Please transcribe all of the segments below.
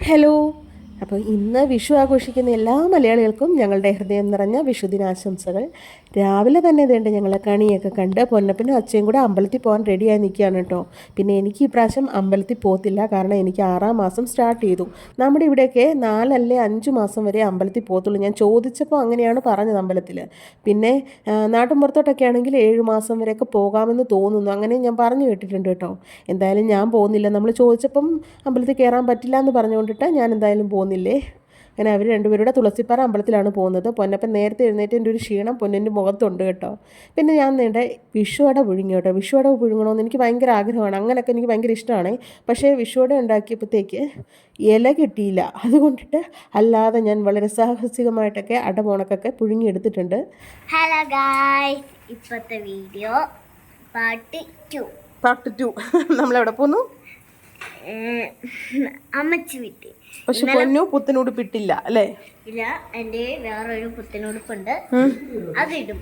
Hello. അപ്പോൾ ഇന്ന് വിഷു ആഘോഷിക്കുന്ന എല്ലാ മലയാളികൾക്കും ഞങ്ങളുടെ ഹൃദയം നിറഞ്ഞ വിഷുദിനാശംസകൾ. രാവിലെ തന്നെ ഇതേണ്ട ഞങ്ങളെ കണിയൊക്കെ കണ്ട് പൊന്നപ്പനും അച്ഛയും കൂടെ അമ്പലത്തിൽ പോകാൻ റെഡിയായി നിൽക്കുകയാണ് കേട്ടോ. പിന്നെ എനിക്ക് ഈ പ്രാവശ്യം അമ്പലത്തിൽ പോകത്തില്ല, കാരണം എനിക്ക് 6-ാം മാസം സ്റ്റാർട്ട് ചെയ്തു. നമ്മുടെ ഇവിടെയൊക്കെ 4 അല്ലേ 5 മാസം വരെ അമ്പലത്തിൽ പോകത്തുള്ളൂ. ഞാൻ ചോദിച്ചപ്പോൾ അങ്ങനെയാണ് പറഞ്ഞത് അമ്പലത്തിൽ. പിന്നെ നാട്ടിൻപുറത്തോട്ടൊക്കെ ആണെങ്കിൽ 7 മാസം വരെയൊക്കെ പോകാമെന്ന് തോന്നുന്നു, അങ്ങനെ ഞാൻ പറഞ്ഞു കേട്ടിട്ടുണ്ട് കേട്ടോ. എന്തായാലും ഞാൻ പോകുന്നില്ല. നമ്മൾ ചോദിച്ചപ്പം അമ്പലത്തിൽ കയറാൻ പറ്റില്ല എന്ന് പറഞ്ഞുകൊണ്ടിട്ട് ഞാൻ എന്തായാലും പോകുന്നില്ലേ. അങ്ങനെ അവർ രണ്ടുപേരുടെ തുളസിപ്പാറ അമ്പലത്തിലാണ് പോകുന്നത്. പൊന്നപ്പൻ നേരത്തെ എഴുന്നേറ്റൻ്റെ ഒരു ക്ഷീണം പൊന്നിൻ്റെ മുഖത്തുണ്ട് കേട്ടോ. പിന്നെ ഞാൻ നേണ്ട വിഷുവട പുഴുങ്ങി കേട്ടോ. വിഷുവട പുഴുങ്ങണമെന്ന് എനിക്ക് ഭയങ്കര ആഗ്രഹമാണ്, അങ്ങനെയൊക്കെ എനിക്ക് ഭയങ്കര ഇഷ്ടമാണ്. പക്ഷേ വിഷുവട ഉണ്ടാക്കിയപ്പോഴത്തേക്ക് ഇല കിട്ടിയില്ല. അതുകൊണ്ടിട്ട് അല്ലാതെ ഞാൻ വളരെ സാഹസികമായിട്ടൊക്കെ അടമുണക്കൊക്കെ പുഴുങ്ങിയെടുത്തിട്ടുണ്ട്. ഹലോ ഗായ്സ്, ഇപ്പോഴത്തെ വീഡിയോ പാർട്ട് 2. നമ്മളെവിടെ പോന്നു? അമ്മച്ചി വീട്ടിൽ. പക്ഷെ പൊന്നു പുത്തനുടുപ്പിട്ടില്ല അല്ലേ? ഇല്ല, എൻ്റെ വേറൊരു പുത്തനുടുപ്പുണ്ട്, അതിടും.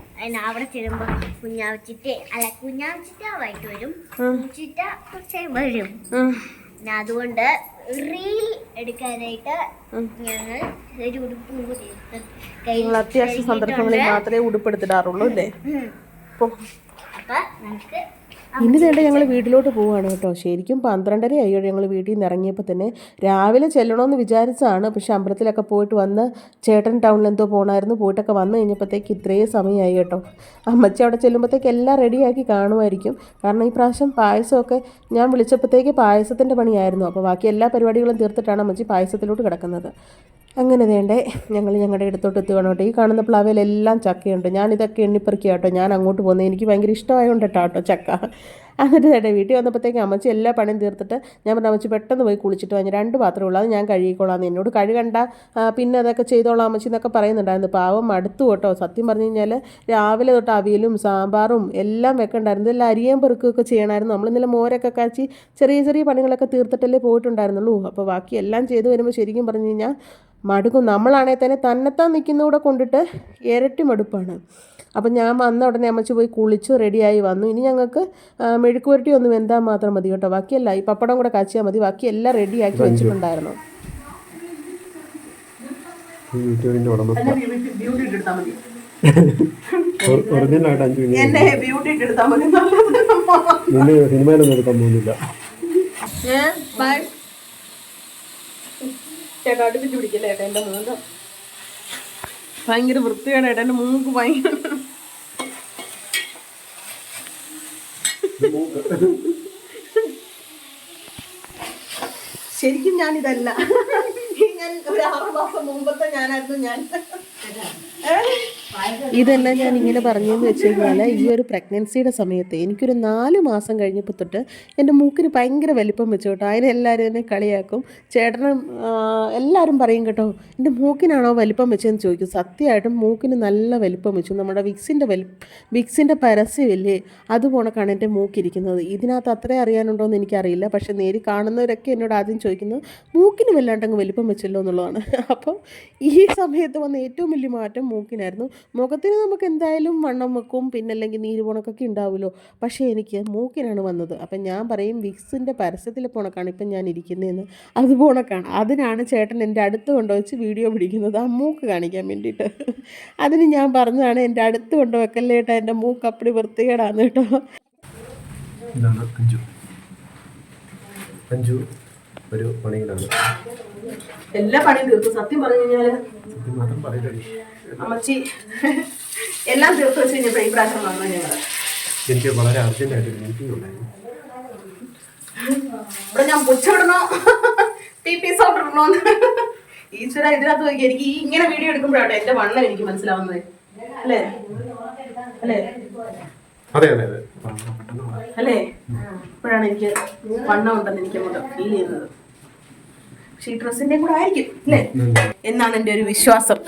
അവിടെ ചെല്ലുമ്പോൾ കുഞ്ഞാവച്ചിട്ട് വൈകിട്ട് വരും, കുഞ്ഞിച്ചിട്ട കുറച്ച് വരും. അതുകൊണ്ട് റീൽ എടുക്കാനായിട്ട് ഞങ്ങൾ ഒരു ഉടുപ്പ് അത്യാവശ്യ സന്ദർഭങ്ങളിൽ മാത്രമേ ഉടുപ്പെടുത്തിടാറുള്ളൂ അല്ലേ? അപ്പൊ നമുക്ക് ഇനി വേണ്ട ഞങ്ങൾ വീട്ടിലോട്ട് പോവുകയാണ് കേട്ടോ. ശരിക്കും 12:30 ആയോ ഞങ്ങൾ വീട്ടിൽ നിന്ന് ഇറങ്ങിയപ്പോൾ തന്നെ. രാവിലെ ചെല്ലണമെന്ന് വിചാരിച്ചതാണ്, പക്ഷെ അമ്പലത്തിലൊക്കെ പോയിട്ട് വന്ന് ചേട്ടൻ ടൗണിൽ എന്തോ പോകണമായിരുന്നു. പോയിട്ടൊക്കെ വന്നു കഴിഞ്ഞപ്പോഴത്തേക്ക് ഇത്രയും സമയമായി കേട്ടോ. അമ്മച്ചി അവിടെ ചെല്ലുമ്പോഴത്തേക്ക് എല്ലാം റെഡിയാക്കി കാണുമായിരിക്കും, കാരണം ഈ പ്രാവശ്യം പായസമൊക്കെ ഞാൻ വിളിച്ചപ്പോഴത്തേക്ക് പായസത്തിൻ്റെ പണിയായിരുന്നു. അപ്പോൾ ബാക്കി എല്ലാ പരിപാടികളും തീർത്തിട്ടാണ് അമ്മച്ചി പായസത്തിലോട്ട് കിടക്കുന്നത്. അങ്ങനെ വേണ്ടേ ഞങ്ങൾ ഞങ്ങളുടെ അടുത്തോട്ട് എത്തുകയാണ് കേട്ടോ. ഈ കാണുന്ന പ്ലാവിലെല്ലാം ചക്കയുണ്ട്. ഞാനിതൊക്കെ എണ്ണിപ്പെറുക്കി കേട്ടോ ഞാൻ അങ്ങോട്ട് പോകുന്നത്. എനിക്ക് ഭയങ്കര ഇഷ്ടമായതുകൊണ്ട് കേട്ടോ ചക്ക. എന്നിട്ട് ചേട്ടാ വീട്ടിൽ വന്നപ്പോഴത്തേക്ക് അമ്മച്ചി എല്ലാ പണിയും തീർത്തിട്ട് ഞാൻ പറഞ്ഞു അമ്മച്ചി പെട്ടെന്ന് പോയി കുളിച്ചിട്ട് വന്നു, 2 പാത്രമുള്ളൂ, അത് ഞാൻ കഴുകിക്കോളാം. എന്നോട് കഴുകണ്ട, പിന്നെ അതൊക്കെ ചെയ്തോളാം അമ്മച്ചി എന്നൊക്കെ പറയുന്നുണ്ടായിരുന്നു. പാവം മടുത്തു കേട്ടോ. സത്യം പറഞ്ഞു കഴിഞ്ഞാൽ രാവിലെ തൊട്ട് അവിയലും സാമ്പാറും എല്ലാം വെക്കണ്ടായിരുന്നു. ഇതെല്ലാം അരിയേം പെറുക്കുകയൊക്കെ ചെയ്യണമായിരുന്നു. നമ്മളിന്നലെ മോരൊക്കെ കാച്ചി ചെറിയ ചെറിയ പണികളൊക്കെ തീർത്തിട്ടല്ലേ പോയിട്ടുണ്ടായിരുന്നുള്ളൂ. അപ്പോൾ ബാക്കി എല്ലാം ചെയ്ത് വരുമ്പോൾ ശരിക്കും പറഞ്ഞു കഴിഞ്ഞാൽ മടുക്കും. നമ്മളാണെങ്കിൽ തന്നെ തന്നെത്താൻ നിൽക്കുന്നൂടെ കൊണ്ടിട്ട് ഇരട്ടി മടുപ്പാണ്. അപ്പം ഞാൻ വന്ന ഉടനെ അമ്മച്ചി പോയി കുളിച്ച് റെഡിയായി വന്നു. ഇനി ഞങ്ങൾക്ക് മെഴുക്കുവരട്ടി ഒന്ന് വെന്താൽ മാത്രം മതി കേട്ടോ. ബാക്കിയല്ല, ഈ പപ്പടം കൂടെ കാച്ചിയാൽ മതി. ബാക്കി എല്ലാം റെഡിയാക്കി വെച്ചിട്ടുണ്ടായിരുന്നു. ചേട്ടാ അടുപ്പിച്ച് പിടിക്കല്ലേ ഏട്ടാ, എൻ്റെ മൂന്ന് ഭയങ്കര വൃത്തിയാണ് ഏട്ടാ, എൻ്റെ മൂക്ക് ഭയങ്കര ശരിക്കും ഞാനിതല്ല. ഞാൻ ഒരു 6 മാസം മുമ്പത്തെ ഞാനായിരുന്നു ഞാൻ. ഇതെല്ലാം ഞാൻ ഇങ്ങനെ പറഞ്ഞതെന്ന് വെച്ച് കഴിഞ്ഞാൽ ഈ ഒരു പ്രഗ്നൻസിയുടെ സമയത്ത് എനിക്കൊരു 4 മാസം കഴിഞ്ഞപ്പോൾ തൊട്ട് എൻ്റെ മൂക്കിന് ഭയങ്കര വലിപ്പം വെച്ചു കേട്ടോ. അതിന് എല്ലാവരും എന്നെ കളിയാക്കും. ചേട്ടനും എല്ലാവരും പറയും കേട്ടോ, എൻ്റെ മൂക്കിനാണോ വലിപ്പം വെച്ചതെന്ന് ചോദിക്കും. സത്യമായിട്ടും മൂക്കിന് നല്ല വലിപ്പം വെച്ചു. നമ്മുടെ വിക്സിൻ്റെ പരസ്യമില്ലേ, അതുപോണക്കാണ് എൻ്റെ മൂക്കിരിക്കുന്നത്. ഇതിനകത്ത് അത്രയും അറിയാനുണ്ടോയെന്ന് എനിക്കറിയില്ല, പക്ഷേ നേരി കാണുന്നവരൊക്കെ എന്നോട് ആദ്യം ചോദിക്കുന്നത് മൂക്കിന് വല്ലാണ്ടങ്ങ് വലിപ്പം വെച്ചല്ലോ എന്നുള്ളതാണ്. അപ്പോൾ ഈ സമയത്ത് വന്ന ഏറ്റവും വലിയ മാറ്റം മൂക്കിനായിരുന്നു. മുഖത്തിന് നമുക്ക് എന്തായാലും വണ്ണം വെക്കും, പിന്നെ അല്ലെങ്കിൽ നീരുപോണക്കൊക്കെ ഉണ്ടാവുമല്ലോ, പക്ഷേ എനിക്ക് മൂക്കിനാണ് വന്നത്. അപ്പം ഞാൻ പറയും വിക്സിൻ്റെ പരസ്യത്തിൽ പോണക്കാണ് ഇപ്പം ഞാൻ ഇരിക്കുന്നതെന്ന്. അത് പോണക്കാണ്. അതിനാണ് ചേട്ടൻ എൻ്റെ അടുത്ത് കൊണ്ടുവച്ച് വീഡിയോ പിടിക്കുന്നത്, ആ മൂക്ക് കാണിക്കാൻ വേണ്ടിയിട്ട്. അതിന് ഞാൻ പറഞ്ഞതാണ് എൻ്റെ അടുത്ത് കൊണ്ടുവെക്കല്ലേ കേട്ടോ, എൻ്റെ മൂക്ക് അപ്പടി വൃത്തികേടാന്ന് കേട്ടോ. ഒരു പണിയിലാണ്, എല്ലാ പണിയും തീർത്തു. സത്യം പറഞ്ഞു കഴിഞ്ഞാൽ അമ്മച്ചി എല്ലാം തീർത്ത് വെച്ച് കഴിഞ്ഞപ്പോൾ ഈ പ്രാവശ്യം വന്നു ഞങ്ങൾ. എനിക്ക് വളരെ അർജന്റായിട്ട് മീറ്റിംഗ് ഉണ്ടായിരുന്നു. ഇവിടെ ഞാൻ പുച്ഛിടണോ സൗണ്ട് ഇടണോന്ന് ഈശ്വര ഇതിനകത്ത് നോക്കി. എനിക്ക് ഈ ഇങ്ങനെ വീഡിയോ എടുക്കുമ്പോഴാട്ടോ എൻ്റെ വണ്ണം എനിക്ക് മനസ്സിലാവുന്നത്. അല്ലേ അല്ലേ അതെ അതെ അതെ അല്ലേ? ഇപ്പോഴാണ് എനിക്ക് വണ്ണം ഉണ്ടെന്ന് എനിക്ക് അങ്ങോട്ട് ഫീൽ ചെയ്യുന്നത്. പക്ഷെ ഈ ഡ്രസ്സിൻ്റെ കൂടെ ആയിരിക്കും അല്ലേ എന്നാണ് എൻ്റെ ഒരു വിശ്വാസം.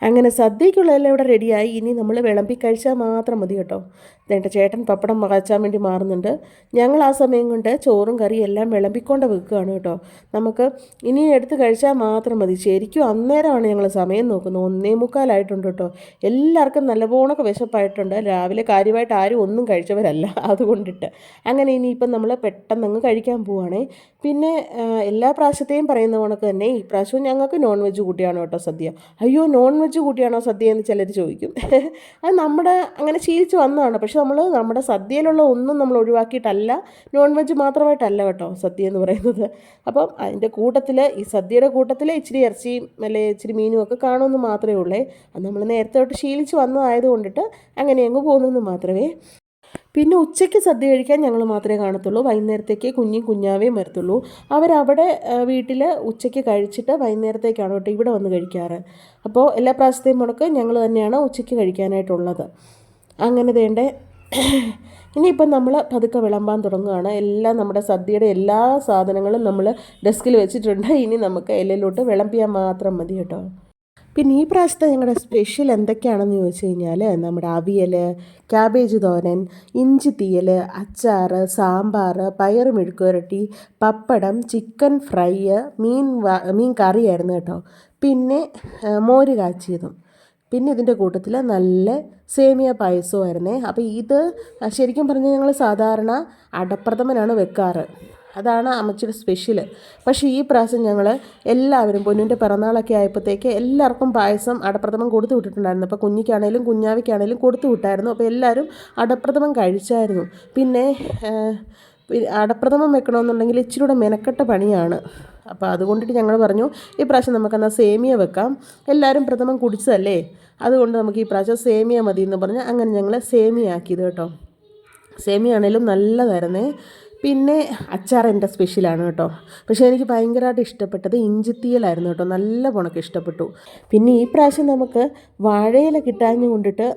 അങ്ങനെ സദ്യക്കുള്ളതെല്ലാം ഇവിടെ റെഡിയായി. ഇനി നമ്മൾ വിളമ്പി കഴിച്ചാൽ മാത്രം മതി കേട്ടോ. എന്നിട്ട് ചേട്ടൻ പപ്പടം കാച്ചാൻ വേണ്ടി മാറുന്നുണ്ട്. ഞങ്ങൾ ആ സമയം കൊണ്ട് ചോറും കറിയും എല്ലാം വിളമ്പിക്കൊണ്ട് വെക്കുകയാണ് കേട്ടോ. നമുക്ക് ഇനി എടുത്ത് കഴിച്ചാൽ മാത്രം മതി. ശരിക്കും അന്നേരമാണ് ഞങ്ങൾ സമയം നോക്കുന്നത്. 1:45 കേട്ടോ. എല്ലാവർക്കും നല്ലപോണൊക്കെ വിശപ്പായിട്ടുണ്ട്. രാവിലെ കാര്യമായിട്ട് ആരും ഒന്നും കഴിച്ചവരല്ല, അതുകൊണ്ടിട്ട്. അങ്ങനെ ഇനിയിപ്പം നമ്മൾ പെട്ടെന്ന് അങ്ങ് കഴിക്കാൻ പോവുകയാണേ. പിന്നെ എല്ലാ പ്രാവശ്യത്തെയും പറയുന്ന കണക്ക് തന്നെ ഈ പ്രാവശ്യവും ഞങ്ങൾക്ക് നോൺ വെജ് കൂട്ടിയാണോ കേട്ടോ സദ്യ. അയ്യോ, നോൺ വെജ് കൂട്ടിയാണോ സദ്യ എന്ന് ചിലർ ചോദിക്കും. അത് നമ്മുടെ അങ്ങനെ ശീലിച്ച് വന്നതാണ്. പക്ഷെ നമ്മൾ നമ്മുടെ സദ്യയിലുള്ള ഒന്നും നമ്മൾ ഒഴിവാക്കിയിട്ടല്ല, നോൺ വെജ് മാത്രമായിട്ടല്ല കേട്ടോ സദ്യ എന്ന് പറയുന്നത്. അപ്പം അതിൻ്റെ കൂട്ടത്തിൽ, ഈ സദ്യയുടെ കൂട്ടത്തിൽ ഇച്ചിരി ഇറച്ചിയും അല്ലെങ്കിൽ ഇച്ചിരി മീനും ഒക്കെ കാണുമെന്ന് മാത്രമേ ഉള്ളേ. അത് നമ്മൾ നേരത്തെ തൊട്ട് ശീലിച്ച് വന്നതായത് കൊണ്ടിട്ട് അങ്ങനെ അങ്ങ് പോകുന്നെന്ന് മാത്രമേ. പിന്നെ ഉച്ചയ്ക്ക് സദ്യ കഴിക്കാൻ ഞങ്ങൾ മാത്രമേ കാണത്തുള്ളൂ. വൈകുന്നേരത്തേക്ക് കുഞ്ഞാവേയും വരത്തുള്ളൂ. അവരവിടെ വീട്ടിൽ ഉച്ചയ്ക്ക് കഴിച്ചിട്ട് വൈകുന്നേരത്തേക്കാണ് കേട്ടോ ഇവിടെ വന്ന് കഴിക്കാറ്. അപ്പോൾ എല്ലാ പ്രാവശ്യത്തെയും മുടക്ക് ഞങ്ങൾ തന്നെയാണ് ഉച്ചയ്ക്ക് കഴിക്കാനായിട്ടുള്ളത്. അങ്ങനെ വേണ്ടേ. ഇനിയിപ്പം നമ്മൾ പതുക്കെ വിളമ്പാൻ തുടങ്ങുകയാണ്. എല്ലാം നമ്മുടെ സദ്യയുടെ എല്ലാ സാധനങ്ങളും നമ്മൾ ഡെസ്കിൽ വെച്ചിട്ടുണ്ട്. ഇനി നമുക്ക് ഇലയിലോട്ട് വിളമ്പിയാൽ മാത്രം മതി കേട്ടോ. പിന്നെ ഈ പ്രാവശ്യത്തെ ഞങ്ങളുടെ സ്പെഷ്യൽ എന്തൊക്കെയാണെന്ന് ചോദിച്ചു കഴിഞ്ഞാൽ, നമ്മുടെ അവിയൽ, ക്യാബേജ് തോരൻ, ഇഞ്ചി തീയൽ, അച്ചാർ, സാമ്പാർ, പയർ മെഴുക്കുവരട്ടി, പപ്പടം, ചിക്കൻ ഫ്രൈ, മീൻ കറിയായിരുന്നു കേട്ടോ. പിന്നെ മോര് കാച്ചിയതും. പിന്നെ ഇതിൻ്റെ കൂട്ടത്തിൽ നല്ല സേമിയ പായസമായിരുന്നേ. അപ്പോൾ ഇത് ശരിക്കും പറഞ്ഞാൽ ഞങ്ങൾ സാധാരണ അടപ്രഥമനാണ് വെക്കാറ്. അതാണ് അമ്മച്ചിയുടെ സ്പെഷ്യൽ. പക്ഷേ ഈ പ്രാവശ്യം ഞങ്ങൾ എല്ലാവരും പൊന്നിൻ്റെ പിറന്നാളൊക്കെ ആയപ്പോഴത്തേക്ക് എല്ലാവർക്കും പായസം അടപ്രഥമൻ കൊടുത്തു വിട്ടിട്ടുണ്ടായിരുന്നു. അപ്പോൾ കുഞ്ഞിക്കാണേലും കുഞ്ഞാവിക്കാണേലും കൊടുത്തു വിട്ടായിരുന്നു. അപ്പോൾ എല്ലാവരും അടപ്രഥമൻ കഴിച്ചായിരുന്നു. പിന്നെ അടപ്രഥമൻ വെക്കണമെന്നുണ്ടെങ്കിൽ ഇച്ചിരി കൂടെ മെനക്കെട്ട പണിയാണ്. അപ്പോൾ അതുകൊണ്ടിട്ട് ഞങ്ങൾ പറഞ്ഞു ഈ പ്രാവശ്യം നമുക്കെന്നാൽ സേമിയ വെക്കാം. എല്ലാവരും പ്രഥമൻ കുടിച്ചതല്ലേ, അതുകൊണ്ട് നമുക്ക് ഈ പ്രാവശ്യം സേമിയ മതി എന്ന് പറഞ്ഞ് അങ്ങനെ ഞങ്ങൾ സേമിയ ആക്കിയത് കേട്ടോ. സേമിയ ആണേലും നല്ലതായിരുന്നേ. പിന്നെ അച്ചാർ എൻ്റെ സ്പെഷ്യലാണ് കേട്ടോ. പക്ഷേ എനിക്ക് ഭയങ്കരമായിട്ട് ഇഷ്ടപ്പെട്ടത് ഇഞ്ചിത്തീയലായിരുന്നു കേട്ടോ. നല്ല കണക്ക് ഇഷ്ടപ്പെട്ടു. പിന്നെ ഈ പ്രാവശ്യം നമുക്ക് വാഴയില കിട്ടാഞ്ഞു കൊണ്ടിട്ട്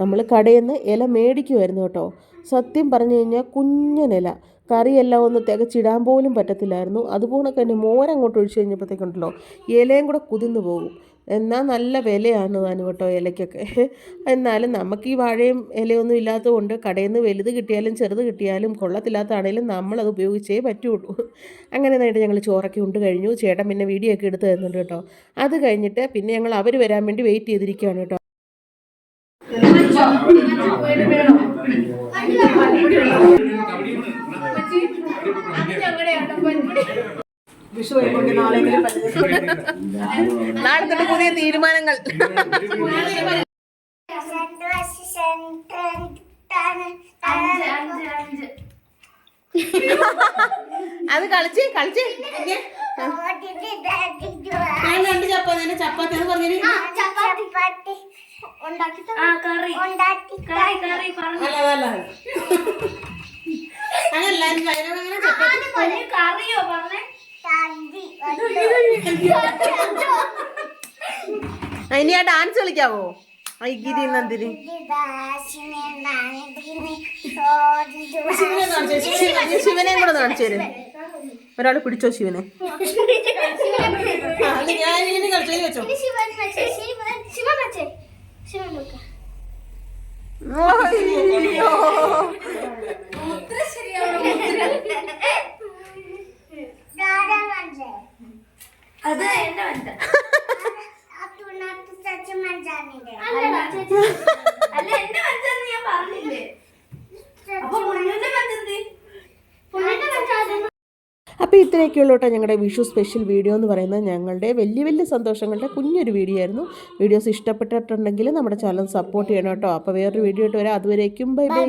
നമ്മൾ കടയിൽ നിന്ന് ഇല മേടിക്കുമായിരുന്നു കേട്ടോ. സത്യം പറഞ്ഞു കഴിഞ്ഞാൽ കുഞ്ഞനില, കറിയെല്ലാം ഒന്ന് തികച്ചിടാൻ പോലും പറ്റത്തില്ലായിരുന്നു. അതുപോലെ തന്നെ മോരങ്ങോട്ട് ഒഴിച്ച് കഴിഞ്ഞപ്പോഴത്തേക്കുണ്ടല്ലോ ഇലയും കൂടെ കുതിർന്നു പോകും. എന്നാൽ നല്ല വിലയാണ് താനും കേട്ടോ ഇലയ്ക്കൊക്കെ. എന്നാലും നമുക്ക് ഈ വാഴയും ഇലയൊന്നും ഇല്ലാത്തതുകൊണ്ട് കടയിൽ നിന്ന് വലുത് കിട്ടിയാലും ചെറുത് കിട്ടിയാലും കൊള്ളത്തില്ലാത്തതാണേലും നമ്മളത് ഉപയോഗിച്ചേ പറ്റുള്ളൂ. അങ്ങനെ നേരിട്ട് ഞങ്ങൾ ചോറൊക്കെ ഉണ്ട് കഴിഞ്ഞു. ചേട്ടൻ പിന്നെ വീഡിയോ ഒക്കെ എടുത്ത് തരുന്നുണ്ട് കേട്ടോ. അത് കഴിഞ്ഞിട്ട് പിന്നെ ഞങ്ങൾ അവർ വരാൻ വേണ്ടി വെയിറ്റ് ചെയ്തിരിക്കുകയാണ് കേട്ടോ. നാളെ തൊട്ട് പുതിയ തീരുമാനങ്ങൾ. അത് കളിച്ച് ചപ്പാത്തി എന്ന് പറഞ്ഞു. ഇനി ആ ഡാൻസ് കളിക്കാവോ? ഐഗിരി നന്ദിനി ശിവനെയും കൂടെ കാണിച്ചു തരും. ഒരാൾ പിടിച്ചോ ശിവനെ. വെച്ചോ. അത് എന്റെ വണ്ട. അല്ല എന്റെ വഞ്ചാന്ന് ഞാൻ പറഞ്ഞില്ലേ. അപ്പൊ പുള്ളിന്റെ വഞ്ചന്തി അപ്പോൾ ഇത്രയൊക്കെയുള്ളൂ കേട്ടോ ഞങ്ങളുടെ വിഷു സ്പെഷ്യൽ വീഡിയോ എന്ന് പറയുന്നത്. ഞങ്ങളുടെ വലിയ സന്തോഷങ്ങളുടെ കുഞ്ഞൊരു വീഡിയോ ആയിരുന്നു. വീഡിയോസ് ഇഷ്ടപ്പെട്ടിട്ടുണ്ടെങ്കിൽ നമ്മുടെ ചാനൽ സപ്പോർട്ട് ചെയ്യണം കേട്ടോ. അപ്പോൾ വേറൊരു വീഡിയോ ആയിട്ട് വരാം. അതുവരേക്കും ബൈ ബൈ.